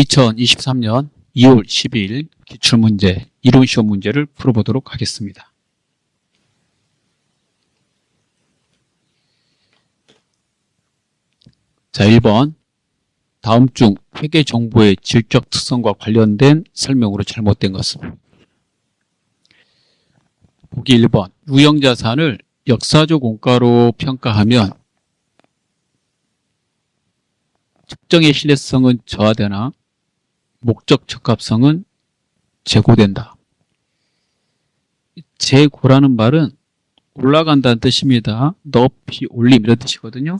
2023년 2월 12일 기출문제, 이론시험 문제를 풀어보도록 하겠습니다. 자, 1번. 다음 중 회계 정보의 질적 특성과 관련된 설명으로 잘못된 것은? 보기 1번. 유형자산을 역사적 원가로 평가하면 특정의 신뢰성은 저하되나 목적 적합성은 제고된다. 제고라는 말은 올라간다는 뜻입니다. 높이 올림 이런 뜻이거든요.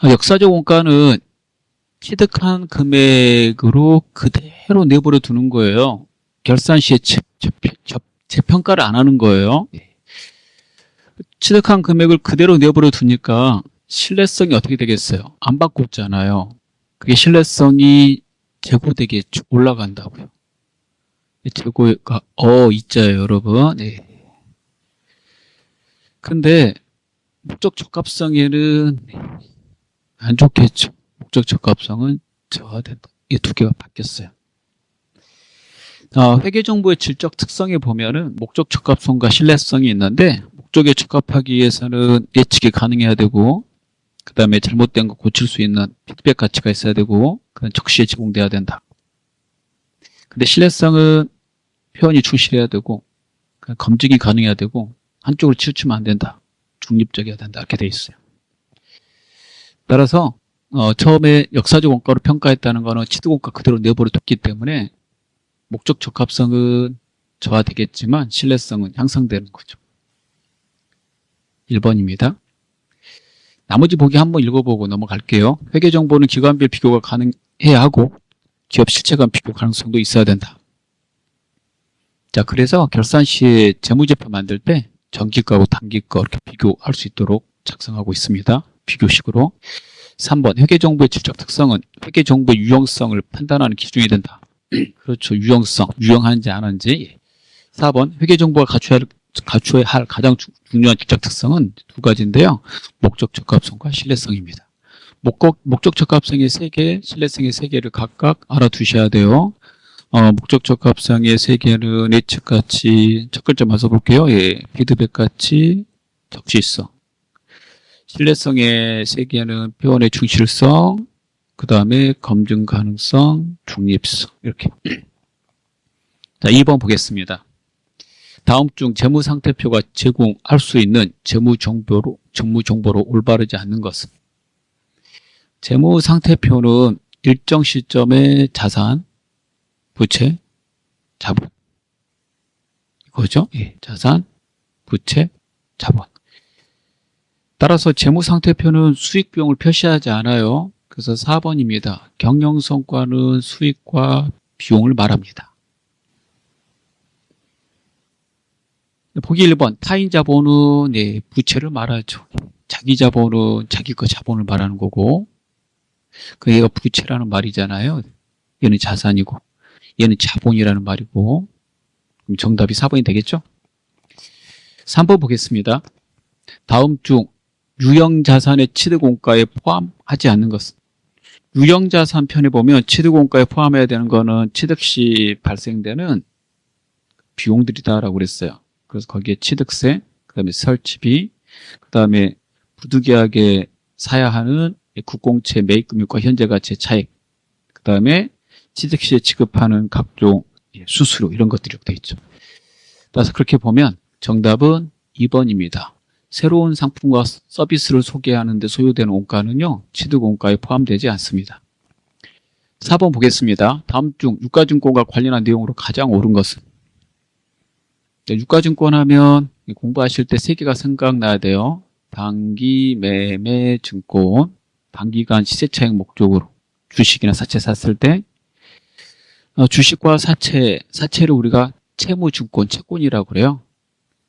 역사적 원가는 취득한 금액으로 그대로 내버려 두는 거예요. 결산 시에 재평가를 안 하는 거예요. 취득한 금액을 그대로 내버려 두니까 신뢰성이 어떻게 되겠어요? 안 바꿨잖아요. 그게 신뢰성이 제고되겠죠. 올라간다고요. 제고가 있자예요, 여러분. 네. 근데 목적 적합성에는 안 좋겠죠. 목적 적합성은 저하된다. 이 두 개가 바뀌었어요. 회계 정보의 질적 특성에 보면은 목적 적합성과 신뢰성이 있는데, 목적에 적합하기 위해서는 예측이 가능해야 되고, 그 다음에 잘못된 거 고칠 수 있는 피드백 가치가 있어야 되고, 그건 적시에 제공돼야 된다. 근데 신뢰성은 표현이 충실해야 되고, 검증이 가능해야 되고, 한쪽으로 치우치면 안 된다. 중립적이어야 된다. 이렇게 돼 있어요. 따라서 처음에 역사적 원가로 평가했다는 거는 취득원가 그대로 내버려 뒀기 때문에 목적 적합성은 저하되겠지만 신뢰성은 향상되는 거죠. 1번입니다. 나머지 보기 한번 읽어보고 넘어갈게요. 회계정보는 기관별 비교가 가능해야 하고 기업 실체 간 비교 가능성도 있어야 된다. 자, 그래서 결산 시에 재무제표 만들 때 정기가하고 단기가 이렇게 비교할 수 있도록 작성하고 있습니다. 비교식으로. 3번. 회계정보의 질적 특성은 회계정보의 유용성을 판단하는 기준이 된다. 그렇죠. 유용성. 유용한지 안 한지. 4번. 회계정보가 갖춰야 할 가장 중요한 질적 특성은 두 가지인데요. 목적 적합성과 신뢰성입니다. 목적 적합성의 3개, 신뢰성의 3개를 각각 알아두셔야 돼요. 목적 적합성의 3개는 예측 가치, 첫 글자만 써볼게요. 예, 피드백 가치, 적시성. 신뢰성의 3개는 표현의 충실성, 그 다음에 검증 가능성, 중립성. 이렇게. 자, 2번 보겠습니다. 다음 중 재무상태표가 제공할 수 있는 재무정보로 올바르지 않는 것은? 재무상태표는 일정 시점의 자산, 부채, 자본. 이거죠? 예, 자산, 부채, 자본. 따라서 재무상태표는 수익 비용을 표시하지 않아요. 그래서 4번입니다. 경영성과는 수익과 비용을 말합니다. 보기 1번. 타인 자본은 부채를 말하죠. 자기 자본은 자기 거 자본을 말하는 거고, 얘가 부채라는 말이잖아요. 얘는 자산이고 얘는 자본이라는 말이고, 그럼 정답이 4번이 되겠죠? 3번 보겠습니다. 다음 중 유형자산의 취득원가에 포함하지 않는 것은? 유형자산 편에 보면 취득원가에 포함해야 되는 거는 취득 시 발생되는 비용들이다라고 그랬어요. 그래서 거기에 취득세, 그 다음에 설치비, 그 다음에 부득이하게 사야 하는 국공채 매입금액과 현재가치의 차익, 그 다음에 취득 시에 지급하는 각종 수수료 이런 것들이 이렇게 되어 있죠. 따라서 그렇게 보면 정답은 2번입니다. 새로운 상품과 서비스를 소개하는 데 소요되는 원가는요, 취득원가에 포함되지 않습니다. 4번 보겠습니다. 다음 중 유가증권과 관련한 내용으로 가장 옳은 것은? 유가증권 하면 공부하실 때 3개가 생각나야 돼요. 단기 매매 증권, 단기간 시세차익 목적으로 주식이나 사채 샀을 때, 주식과 사채를 우리가 채무증권, 채권이라고 그래요.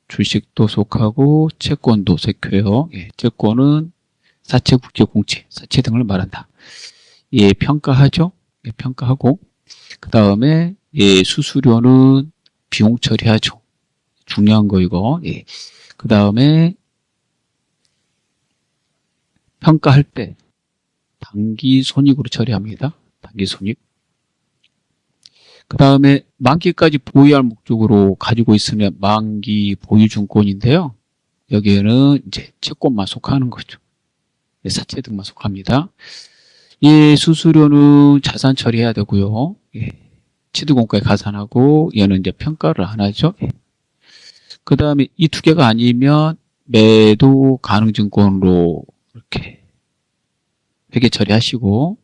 주식도 속하고 채권도 속해요. 예, 채권은 사채, 국채, 공채, 사채 등을 말한다. 예, 평가하죠. 예, 평가하고 그 다음에 수수료는 비용 처리하죠. 중요한 거 이거. 예. 그 다음에 평가할 때 단기 손익으로 처리합니다. 단기손익. 그 다음에 만기까지 보유할 목적으로 가지고 있으면 만기 보유증권인데요. 여기에는 이제 채권만 속하는 거죠. 사채등만 속합니다. 이 수수료는 자산 처리해야 되고요. 취득원가에 가산하고 얘는 이제 평가를 안 하죠. 그 다음에 이 두 개가 아니면 매도 가능증권으로 이렇게 회계 처리하시고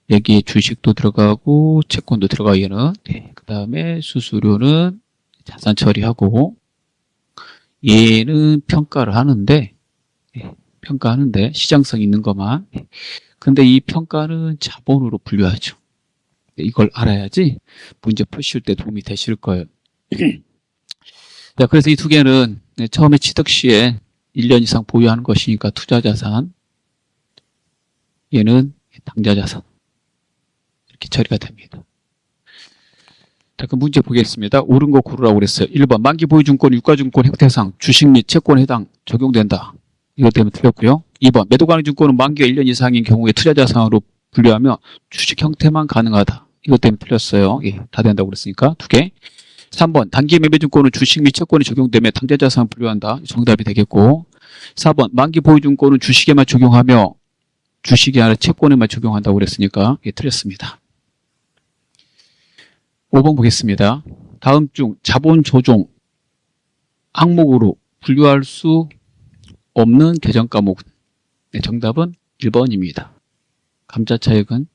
여기에 주식도 들어가고 채권도 들어가고 얘는 그 다음에 수수료는 자산 처리하고 얘는 평가를 하는데 평가하는데 시장성 있는 것만. 근데 이 평가는 자본으로 분류하죠. 이걸 알아야지 문제 푸실 때 도움이 되실 거예요. 자, 그래서 이 두 개는 처음에 취득 시에 1년 이상 보유하는 것이니까 투자자산, 얘는 당좌자산 이렇게 처리가 됩니다. 자, 그럼 문제 보겠습니다. 옳은 거 고르라고 그랬어요. 1번 만기 보유증권, 유가증권 형태상 주식 및 채권에 해당 적용된다. 이것 때문에 틀렸고요. 2번 매도 가능증권은 만기가 1년 이상인 경우에 투자자산으로 분류하며 주식 형태만 가능하다. 이것 때문에 틀렸어요. 다 된다고 그랬으니까 두 개. 3번 단기 매매증권은 주식 및 채권이 적용되며 당좌자산을 분류한다. 정답이 되겠고 4번 만기 보유증권은 주식에만 적용하며 주식이 아니라 채권에만 적용한다고 그랬으니까 틀렸습니다. 5번 보겠습니다. 다음 중 자본 조정 항목으로 분류할 수 없는 계정 과목은 정답은 1번입니다. 감자차익은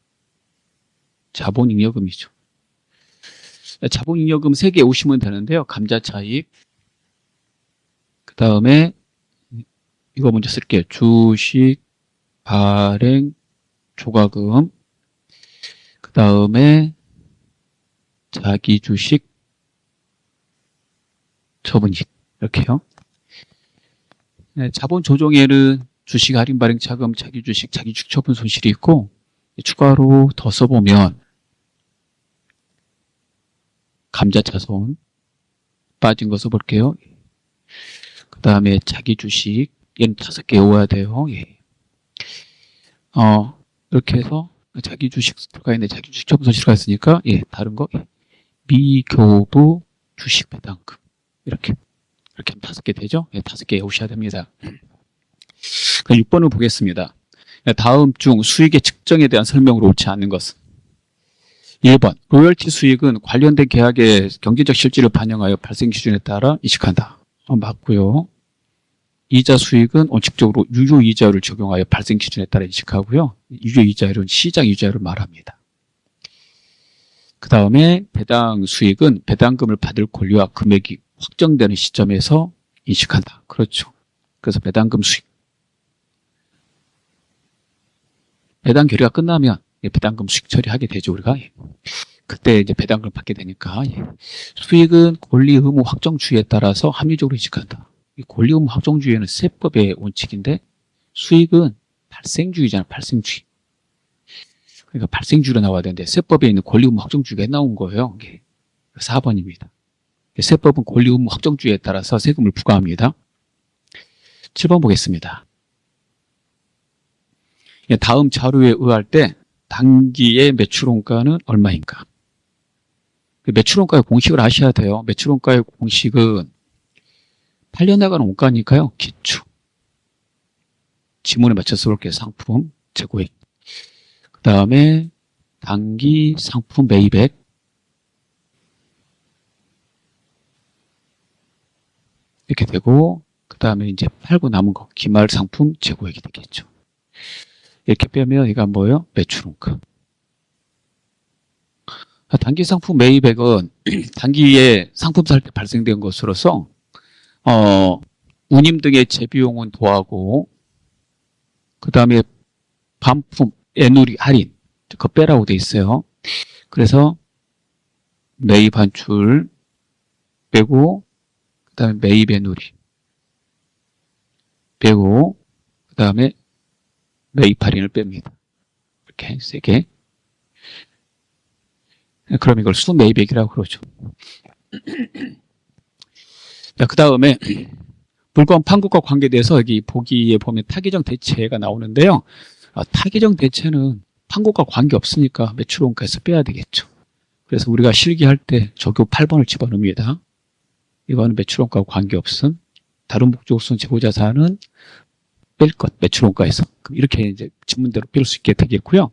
자본잉여금이죠. 자본잉여금 3개 오시면 되는데요. 감자차익, 그 다음에 이거 먼저 쓸게요. 주식, 발행, 조가금, 그 다음에 자기주식, 처분이익 이렇게요. 자본 조정에는 주식 할인 발행 차금, 자기주식, 자기주식 처분 손실이 있고 추가로 더 써보면 감자차손 빠진 거 써볼게요. 그 다음에 자기주식 얘는 5개 외워야 돼요. 이렇게 해서 자기주식 들어가 있는데 자기주식 처분 손실가 있으니까 다른 거 미교부 주식 배당금 이렇게 하면 5개 되죠? 5개 외우셔야 됩니다. 그럼 6번을 보겠습니다. 다음 중 수익의 측정에 대한 설명으로 옳지 않는 것은 1번 로열티 수익은 관련된 계약의 경제적 실질을 반영하여 발생 기준에 따라 인식한다. 맞고요. 이자 수익은 원칙적으로 유효이자율을 적용하여 발생 기준에 따라 인식하고요. 유효이자율은 시장 이자율을 말합니다. 그 다음에 배당 수익은 배당금을 받을 권리와 금액이 확정되는 시점에서 인식한다. 그렇죠. 그래서 배당금 수익. 배당 결의가 끝나면 배당금 수익 처리하게 되죠, 우리가. 그때 이제 배당금을 받게 되니까. 수익은 권리 의무 확정주의에 따라서 합리적으로 인식한다. 이 권리 의무 확정주의는 세법의 원칙인데 수익은 발생주의잖아, 발생주의. 그러니까 발생주의로 나와야 되는데 세법에 있는 권리 의무 확정주의가 나온 거예요. 4번입니다. 세법은 권리 의무 확정주의에 따라서 세금을 부과합니다. 7번 보겠습니다. 다음 자료에 의할 때 단기의 매출원가는 얼마인가? 매출원가의 공식을 아셔야 돼요. 매출원가의 공식은 8년 나가는 원가니까요. 기초. 지문에 맞춰서 볼게요. 상품, 재고액. 그 다음에 단기 상품 매입액. 이렇게 되고, 그 다음에 이제 팔고 남은 거, 기말 상품 재고액이 되겠죠. 이렇게 빼면 이가 뭐예요? 매출원가. 단기 상품 매입액은 단기에 상품 살 때 발생된 것으로서 운임 등의 재비용은 더하고 그 다음에 반품, 애누리, 할인 그거 빼라고 돼 있어요. 그래서 매입 한출 빼고 그 다음에 매입 애누리 빼고 그 다음에 매입 할인을 뺍니다. 이렇게 3개. 그럼 이걸 수매입액이라고 그러죠. 자, 그 다음에 물건 판국과 관계돼서 여기 보기에 보면 타기정 대체가 나오는데요. 타기정 대체는 판고가 관계없으니까 매출원가에서 빼야 되겠죠. 그래서 우리가 실기할 때 적요 8번을 집어넣습니다. 이거는 매출원가와 관계없음. 다른 목적으로서는 재고자산은 뺄 것, 매출원가에서. 이렇게 이제 지문대로 뺄 수 있게 되겠고요.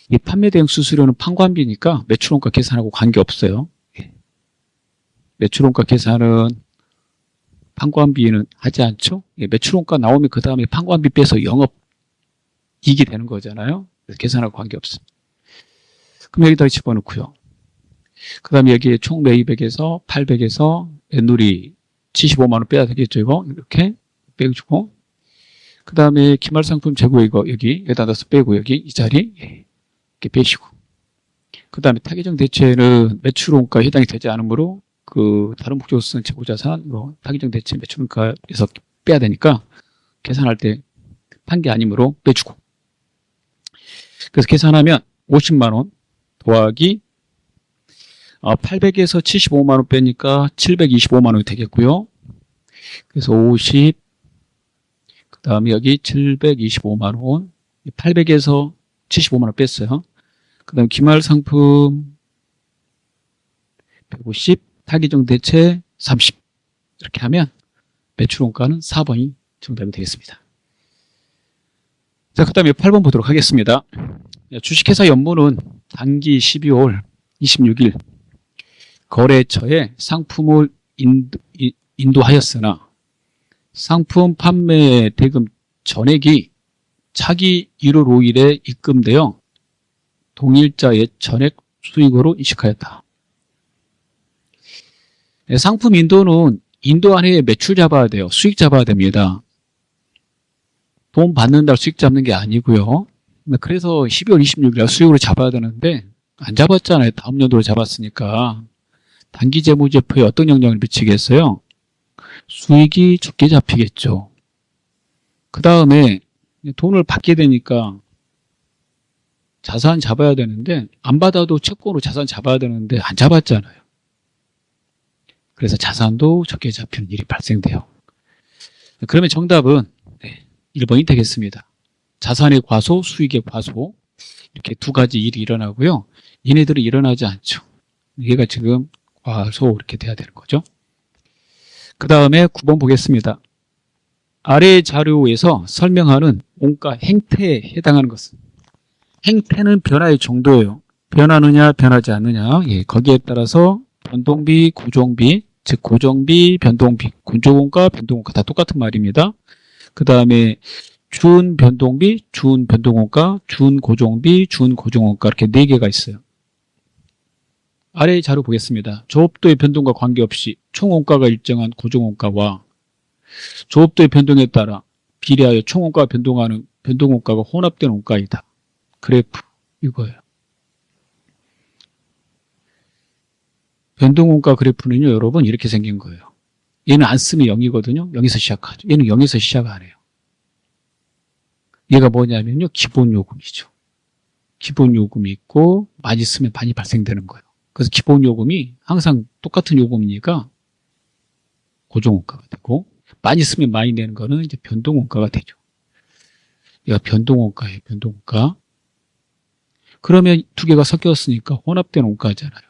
이 판매 대행 수수료는 판관비니까 매출원가 계산하고 관계없어요. 매출원가 계산은 판관비는 하지 않죠. 매출원가 나오면 그 다음에 판관비 빼서 영업이익이 되는 거잖아요. 그래서 계산하고 관계없습니다. 그럼 여기다 집어넣고요. 그 다음에 여기에 총 매입액에서 800에서 뱃놀이 75만 원 빼야 되겠죠. 이거 이렇게 빼주고, 그 다음에 기말상품 재고 이거 여기다 넣어서 빼고, 여기 이 자리 이렇게 빼시고, 그 다음에 타기정 대체는 매출원가에 해당이 되지 않으므로 그 다른 목적으로 쓰는 재고자산 이거 타기정 대체 매출원가에서 빼야 되니까 계산할 때 판 게 아니므로 빼주고, 그래서 계산하면 50만 원 더하기 800에서 75만 원 빼니까 725만 원이 되겠고요. 그래서 50, 그 다음에 여기 725만 원, 800에서 75만 원 뺐어요. 그 다음에 기말상품 150, 타기정 대체 30. 이렇게 하면 매출원가는 4번이 정답이 되겠습니다. 자, 그 다음에 8번 보도록 하겠습니다. 주식회사 연무는 단기 12월 26일 거래처에 상품을 인도하였으나 상품 판매 대금 전액이 차기 1월 5일에 입금되어 동일자의 전액 수익으로 인식하였다. 상품 인도는 인도한 해에 매출 잡아야 돼요. 수익 잡아야 됩니다. 돈 받는다고 수익 잡는 게 아니고요. 그래서 12월 26일에 수익으로 잡아야 되는데 안 잡았잖아요. 다음 연도로 잡았으니까. 단기 재무제표에 어떤 영향을 미치겠어요? 수익이 적게 잡히겠죠. 그 다음에 돈을 받게 되니까 자산 잡아야 되는데 안 받아도 채권으로 자산 잡아야 되는데 안 잡았잖아요. 그래서 자산도 적게 잡히는 일이 발생돼요. 그러면 정답은 1번이 되겠습니다. 자산의 과소, 수익의 과소, 이렇게 두 가지 일이 일어나고요. 얘네들은 일어나지 않죠. 얘가 지금 과소 이렇게 돼야 되는 거죠. 그 다음에 9번 보겠습니다. 아래 자료에서 설명하는 원가 행태에 해당하는 것은, 행태는 변화의 정도예요. 변하느냐 변하지 않느냐, 거기에 따라서 변동비, 고정비, 즉 고정비, 변동비, 군조원가, 변동원가 다 똑같은 말입니다. 그 다음에 준변동비, 준변동원가, 준고정비, 준고정원가 이렇게 4개가 있어요. 아래 자료 보겠습니다. 조업도의 변동과 관계없이 총원가가 일정한 고정원가와 조업도의 변동에 따라 비례하여 총원가가 변동하는 변동원가가 혼합된 원가이다. 그래프 이거예요. 변동원가 그래프는요, 여러분 이렇게 생긴 거예요. 얘는 안 쓰면 0이거든요. 0에서 시작하죠. 얘는 0에서 시작 안 해요. 얘가 뭐냐면요, 기본요금이죠. 기본요금이 있고 많이 쓰면 많이 발생되는 거예요. 그래서 기본요금이 항상 똑같은 요금이니까 고정원가가 되고, 많이 쓰면 많이 내는 거는 이제 변동원가가 되죠. 얘가 변동원가예요, 변동원가. 그러면 두 개가 섞였으니까 혼합된 원가잖아요.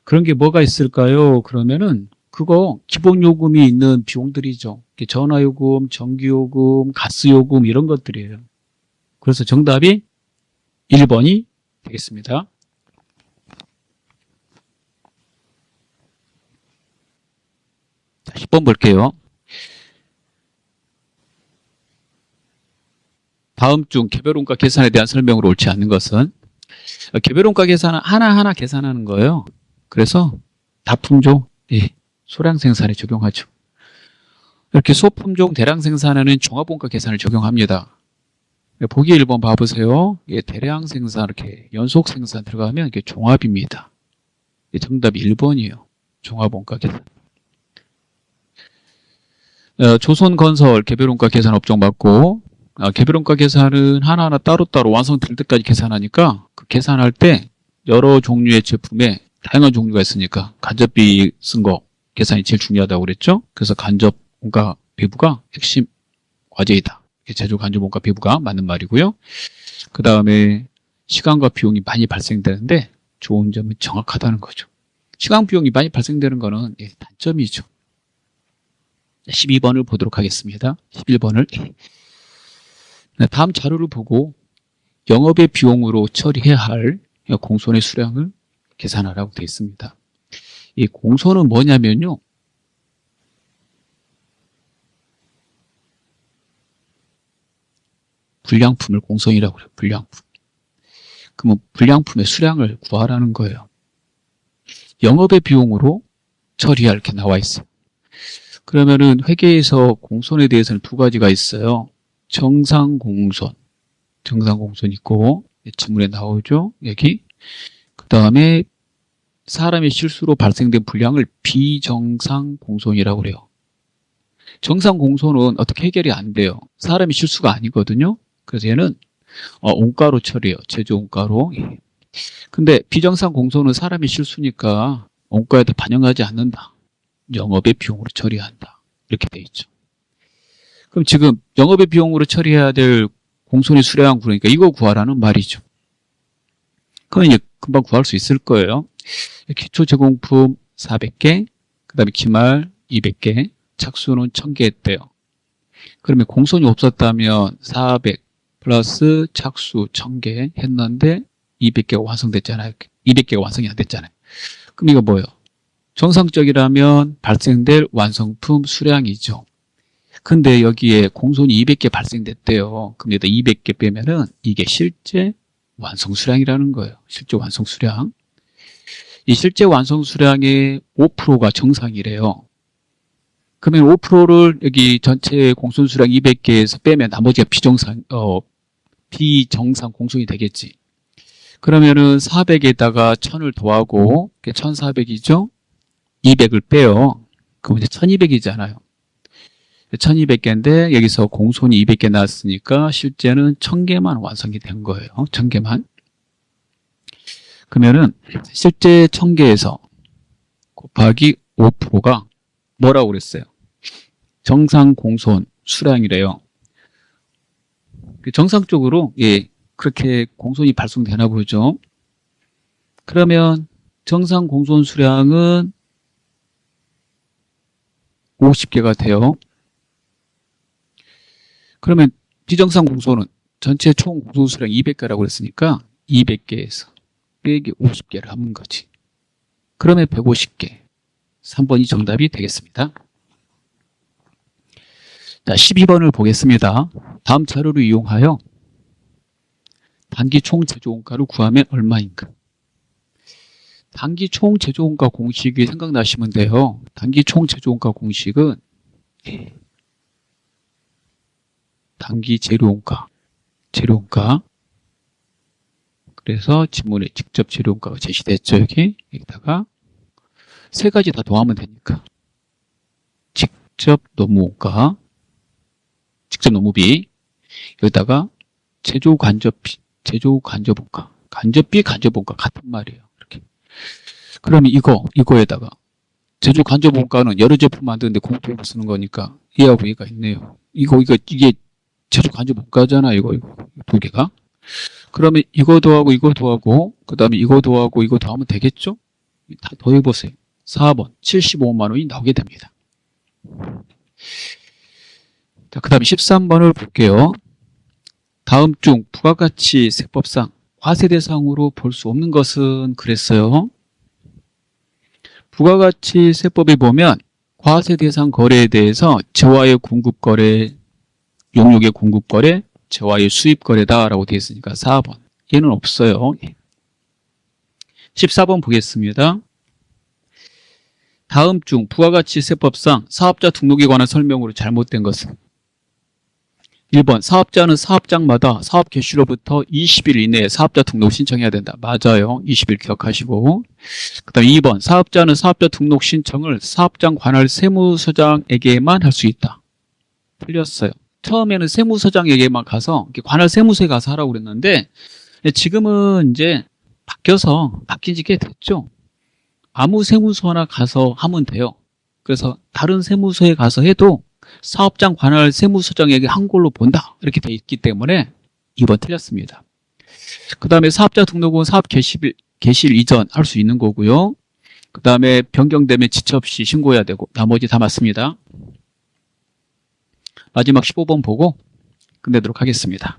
그런 게 뭐가 있을까요? 그러면은 그거 기본요금이 있는 비용들이죠. 전화요금, 전기요금, 가스요금 이런 것들이에요. 그래서 정답이 1번이 되겠습니다. 자, 10번 볼게요. 다음 중 개별원가 계산에 대한 설명으로 옳지 않는 것은, 개별원가 계산은 하나하나 계산하는 거예요. 그래서 다품종, 소량 생산에 적용하죠. 이렇게 소품종 대량 생산에는 종합원가 계산을 적용합니다. 보기 1번 봐보세요. 대량 생산, 이렇게 연속 생산 들어가면 이게 종합입니다. 정답이 1번이에요. 종합원가 계산. 조선건설 개별원가 계산 업종 받고, 개별원가 계산은 하나하나 따로따로 완성될 때까지 계산하니까 그 계산할 때 여러 종류의 제품에 다양한 종류가 있으니까 간접비 쓴 거 계산이 제일 중요하다고 그랬죠. 그래서 간접원가 배부가 핵심 과제이다. 제조 간접원가 배부가 맞는 말이고요. 그 다음에 시간과 비용이 많이 발생되는데 좋은 점은 정확하다는 거죠. 시간 비용이 많이 발생되는 거는 단점이죠. 12번을 보도록 하겠습니다. 11번을 다음 자료를 보고 영업의 비용으로 처리해야 할 공손의 수량을 계산하라고 되어 있습니다. 이 공손은 뭐냐면요, 불량품을 공손이라고 해요. 불량품. 그러면 불량품의 수량을 구하라는 거예요. 영업의 비용으로 처리할 게 나와 있어요. 그러면은 회계에서 공손에 대해서는 두 가지가 있어요. 정상공손 있고, 지문에 나오죠, 여기. 그 다음에 사람의 실수로 발생된 불량을 비정상공손이라고 그래요. 정상공손은 어떻게 해결이 안 돼요. 사람의 실수가 아니거든요. 그래서 얘는 원가로 처리해요. 제조 원가로. 근데 비정상공손은 사람의 실수니까 원가에도 반영하지 않는다. 영업의 비용으로 처리한다. 이렇게 돼 있죠. 그럼 지금 영업의 비용으로 처리해야 될 공손의 수량 구하니까 이거 구하라는 말이죠. 그럼 이제 금방 구할 수 있을 거예요. 기초 제공품 400개, 그 다음에 기말 200개, 착수는 1000개 했대요. 그러면 공손이 없었다면 400 플러스 착수 1000개 했는데 200개가 완성됐잖아요. 200개가 완성이 안 됐잖아요. 그럼 이거 뭐예요? 정상적이라면 발생될 완성품 수량이죠. 근데 여기에 공손이 200개 발생됐대요. 그럼 여기다 200개 빼면은 이게 실제 완성 수량이라는 거예요. 실제 완성 수량. 이 실제 완성 수량의 5%가 정상이래요. 그러면 5%를 여기 전체 공손 수량 200개에서 빼면 나머지가 비정상 공손이 되겠지. 그러면은 400에다가 1000을 더하고 1400이죠? 200을 빼요. 그럼 이제 1200이잖아요. 1200개인데 여기서 공손이 200개 나왔으니까 실제는 1000개만 완성이 된 거예요. 1000개만. 그러면은 실제 1000개에서 곱하기 5%가 뭐라고 그랬어요? 정상 공손 수량이래요. 정상적으로 그렇게 공손이 발송되나 보죠. 그러면 정상 공손 수량은 50개가 돼요. 그러면 비정상 공손은 전체 총 공손 수량 200개라고 그랬으니까 200개에서 빼기 50개를 하는 거지. 그러면 150개. 3번이 정답이 되겠습니다. 자, 12번을 보겠습니다. 다음 자료를 이용하여 단기 총 제조원가를 구하면 얼마인가? 단기 총 제조원가 공식이 생각나시면 돼요. 단기 총 제조원가 공식은 단기 재료원가. 그래서 지문에 직접 재료원가가 제시됐죠. 여기다가 세 가지 다 더하면 되니까 직접 노무원가, 직접 노무비, 여기다가 제조 간접원가, 간접비, 간접원가 같은 말이에요. 이렇게. 그러면 이거에다가 제조 간접원가는 여러 제품 만드는데 공통으로 쓰는 거니까 얘하고 얘가 있네요. 이게 제조 간접원가잖아. 이거 두 개가. 그러면 이거 더하고 이거 더하고 그 다음에 이거 더하고 이거 더하면 되겠죠? 다 더해보세요. 4번 75만 원이 나오게 됩니다. 자, 그 다음에 13번을 볼게요. 다음 중 부가가치 세법상 과세 대상으로 볼 수 없는 것은 그랬어요. 부가가치 세법에 보면 과세 대상 거래에 대해서 재화의 공급거래, 용역의 공급거래, 재화의 수입거래다라고 되어 있으니까 4번. 얘는 없어요. 14번 보겠습니다. 다음 중 부가가치 세법상 사업자 등록에 관한 설명으로 잘못된 것은 1번 사업자는 사업장마다 사업 개시로부터 20일 이내에 사업자 등록 신청해야 된다. 맞아요. 20일 기억하시고. 그 다음에 2번 사업자는 사업자 등록 신청을 사업장 관할 세무서장에게만 할 수 있다. 틀렸어요. 처음에는 세무서장에게만 가서 관할 세무서에 가서 하라고 그랬는데 지금은 이제 바뀐 지 꽤 됐죠. 아무 세무서나 가서 하면 돼요. 그래서 다른 세무서에 가서 해도 사업장 관할 세무서장에게 한 걸로 본다. 이렇게 돼 있기 때문에 2번 틀렸습니다. 그 다음에 사업자 등록은 사업 개시일 이전 할 수 있는 거고요. 그 다음에 변경되면 지체 없이 신고해야 되고 나머지 다 맞습니다. 마지막 15번 보고 끝내도록 하겠습니다.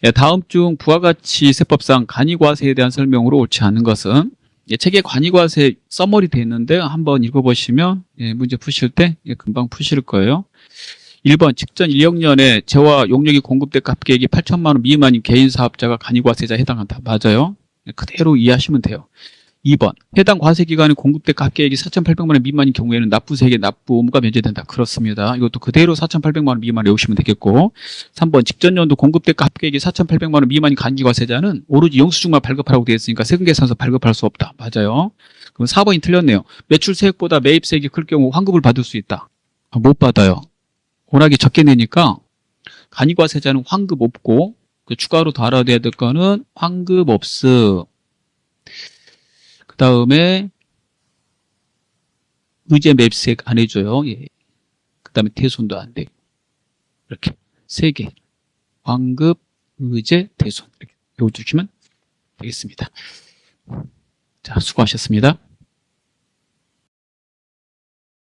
예, 다음 중 부와 같이 세법상 간이과세에 대한 설명으로 옳지 않은 것은 책에 관이과세 써머리 되어 있는데 한번 읽어보시면 문제 푸실 때 금방 푸실 거예요. 1번 직전 1학년에 재와 용역이 공급된 납기액이 8천만 원 미만인 개인 사업자가 간이과세자에 해당한다. 맞아요. 그대로 이해하시면 돼요. 2번 해당 과세기간에 공급된 납기액이 4,800만 원 미만인 경우에는 납부세액의 납부 의무가 면제된다. 그렇습니다. 이것도 그대로 4,800만 원 미만 외우시면 되겠고 3번 직전 연도 공급된 납기액이 4,800만 원 미만인 간이과세자는 오로지 영수증만 발급하라고 되어 있으니까 세금계산서 발급할 수 없다. 맞아요. 그럼 4번이 틀렸네요. 매출세액보다 매입세액이 클 경우 환급을 받을 수 있다. 못 받아요. 워낙에 적게 내니까 간이과세자는 환급 없고 추가로 더 알아야 될 거는 환급 없음. 그 다음에 의제 매입세액 안 해줘요. 예. 그 다음에 대손도 안 돼. 이렇게 3개. 환급, 의제, 대손. 이렇게 외워주시면 되겠습니다. 자, 수고하셨습니다.